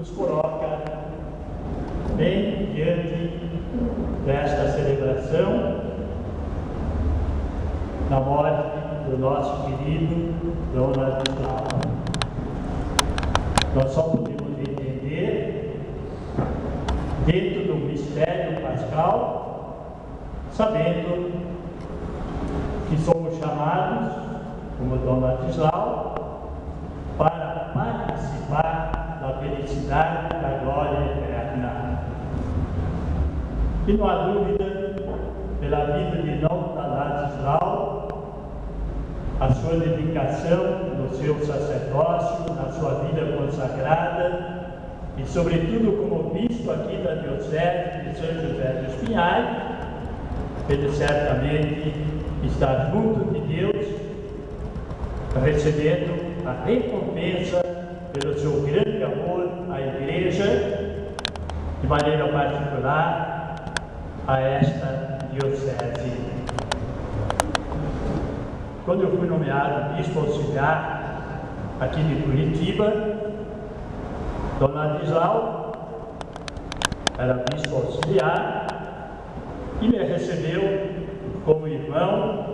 nos coloca bem diante desta celebração da morte do nosso querido Dom Ladislau. Nós só podemos entender, dentro do mistério pascal, sabendo que somos chamados, como Dom Ladislau, para participar da felicidade da glória eterna. E não há dúvida, pela vida de Dom Ladislau, a sua dedicação no seu sacerdócio, na sua vida consagrada e, sobretudo, como bispo aqui da Diocese de São José dos Pinhais, ele certamente está junto de Deus, recebendo a recompensa pelo seu grande amor à Igreja, de maneira particular a esta Diocese. Quando eu fui nomeado bispo auxiliar aqui de Curitiba, Dom Ladislau era bispo auxiliar e me recebeu como irmão,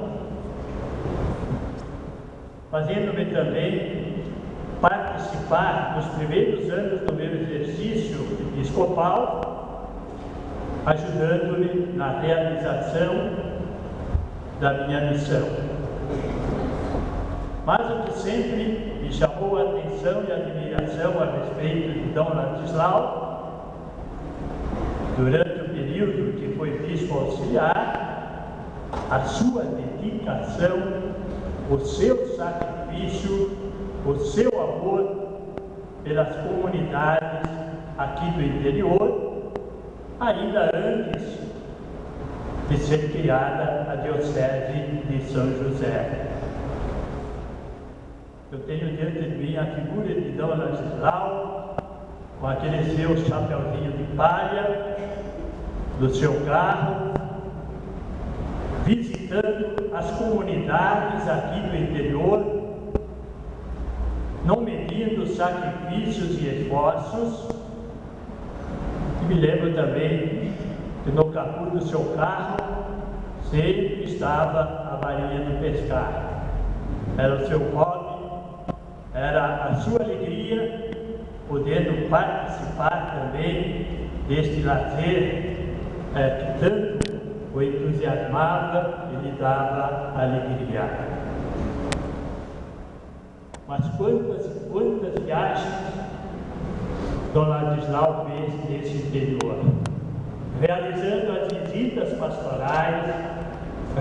fazendo-me também participar nos primeiros anos do meu exercício episcopal, ajudando-me na realização da minha missão. Mas o que sempre me chamou a atenção e a admiração a respeito de Dom Ladislau, durante o período que foi bispo auxiliar, a sua dedicação, o seu sacrifício, o seu amor pelas comunidades aqui do interior, ainda antes de ser criada a Diocese de São José. Eu tenho diante de mim a figura de Dom Ladislau, com aquele seu chapeuzinho de palha, do seu carro, visitando as comunidades aqui do interior, não medindo sacrifícios e esforços. E me lembro também que no capô do seu carro sempre estava a varinha de pescar. Era o seu hobby, era a sua alegria, podendo participar também deste lazer que tanto o entusiasmava e lhe dava alegria. Mas quantas viagens Dom Ladislau fez nesse interior, realizando as visitas pastorais,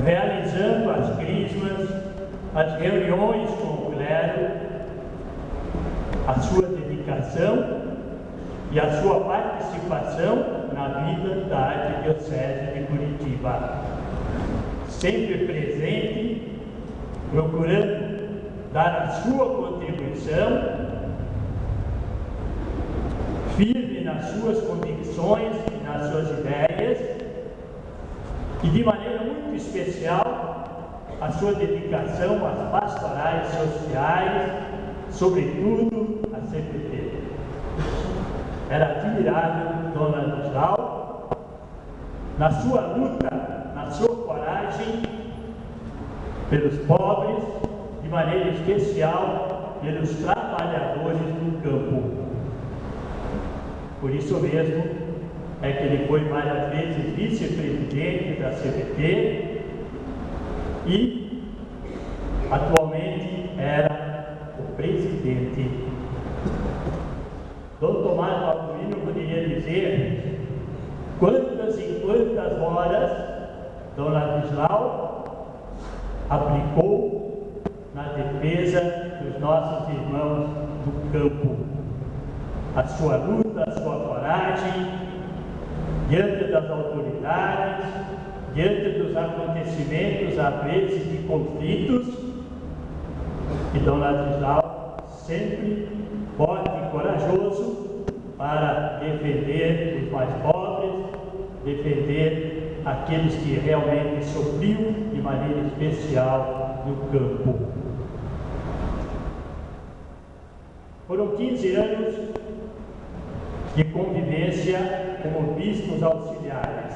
realizando as crismas, as reuniões com o clero. A sua dedicação e a sua participação na vida da Arquidiocese de Curitiba, sempre presente, procurando dar a sua contribuição, firme nas suas convicções e nas suas ideias, e de maneira muito especial a sua dedicação às pastorais sociais, sobretudo a CPT. Era admirável Dom Ladislau na sua luta, na sua coragem pelos pobres, de maneira especial pelos trabalhadores do campo. Por isso mesmo é que ele foi várias vezes vice-presidente da CPT e atualmente era o presidente. Dom Tomás Paulino poderia dizer quantas e quantas horas Dom Ladislau aplicou na defesa dos nossos irmãos do campo. A sua luta, a sua coragem, diante das autoridades, diante dos acontecimentos, às vezes de conflitos, e Dom Ladislau sempre forte e corajoso para defender os mais pobres, defender aqueles que realmente sofriam de maneira especial no campo. Foram 15 anos de convivência como bispos auxiliares.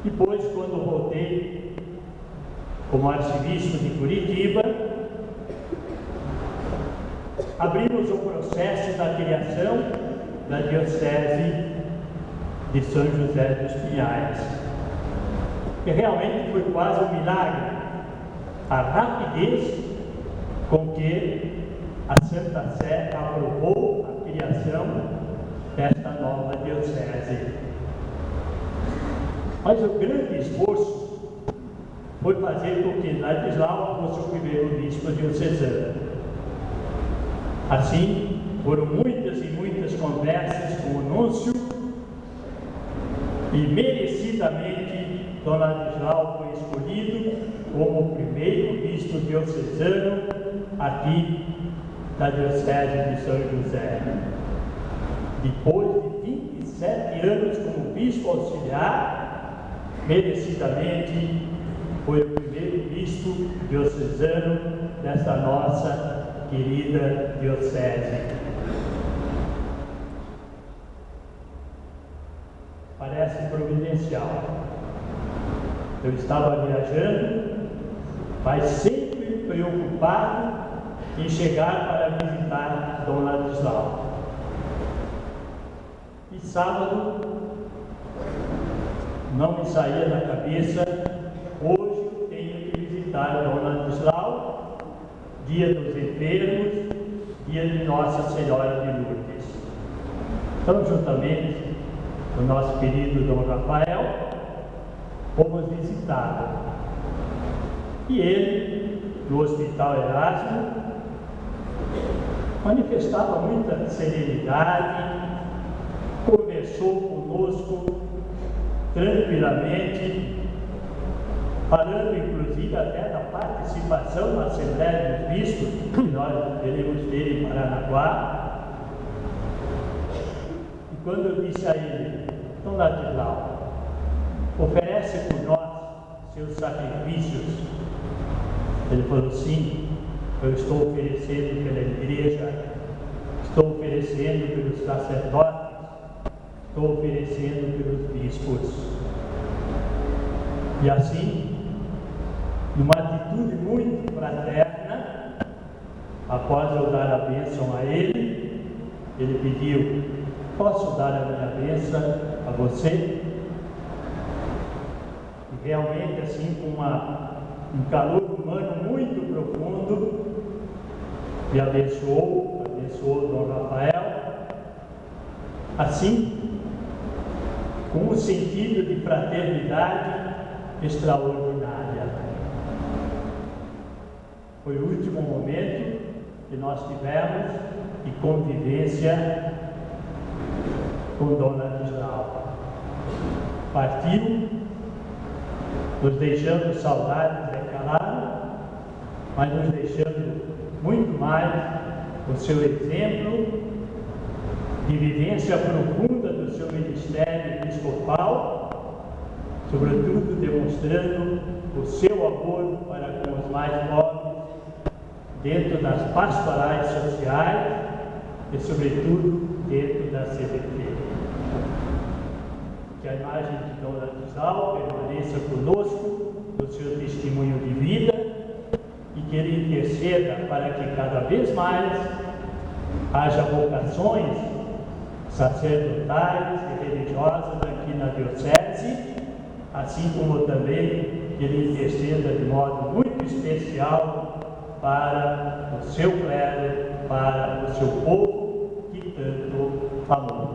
Depois, quando voltei como arcebispo de Curitiba, abrimos o processo da criação da Diocese de São José dos Pinhais. E realmente foi quase um milagre a rapidez com que a Santa Sé aprovou a criação desta nova diocese. Mas o grande esforço foi fazer com que Ladislau fosse o primeiro bispo diocesano. Assim, foram muitas e muitas conversas com o núncio e merecidamente Dom Ladislau foi escolhido como o primeiro bispo diocesano aqui da Diocese de São José. Depois de 27 anos como bispo auxiliar, merecidamente foi o primeiro bispo diocesano desta nossa querida diocese. Parece providencial. Eu estava viajando, mas sempre preocupado em chegar para visitar Dom Ladislau. E sábado não me saía da cabeça, hoje tenho que visitar Dom Ladislau, dia dos enfermos, dia de Nossa Senhora de Lourdes. Então, juntamente com o nosso querido Dom Rafael, fomos visitá-lo. E ele, no Hospital Erasmo, manifestava muita serenidade, conversou conosco tranquilamente, falando inclusive até da participação na Assembleia dos Bispos, que nós teremos ter em Paranaguá. E quando eu disse a ele, Dom Ladislau, oferece por nós seus sacrifícios, ele falou, sim, eu estou oferecendo pela igreja, estou oferecendo pelos sacerdotes, estou oferecendo pelos bispos. E assim, numa atitude muito fraterna, após eu dar a bênção a ele, ele pediu, posso dar a minha bênção a você? E realmente, assim, com um calor humano muito profundo, me abençoou Dom Rafael, assim, com um sentido de fraternidade extraordinária. Foi o último momento que nós tivemos de convivência com Dom Ladislau. Partiu, nos deixando saudades, é claro, mas nos deixando muito mais o seu exemplo de vivência profunda do seu ministério episcopal, sobretudo demonstrando o seu amor para com os mais pobres, dentro das pastorais sociais e, sobretudo, dentro da CBT. Que a imagem de Dom Ladislau permaneça conosco no seu testemunho de vida e que ele interceda para que cada vez mais haja vocações sacerdotais e religiosas aqui na Diocese, assim como também que ele interceda de modo muito especial para o seu clero, para o seu povo que tanto falou.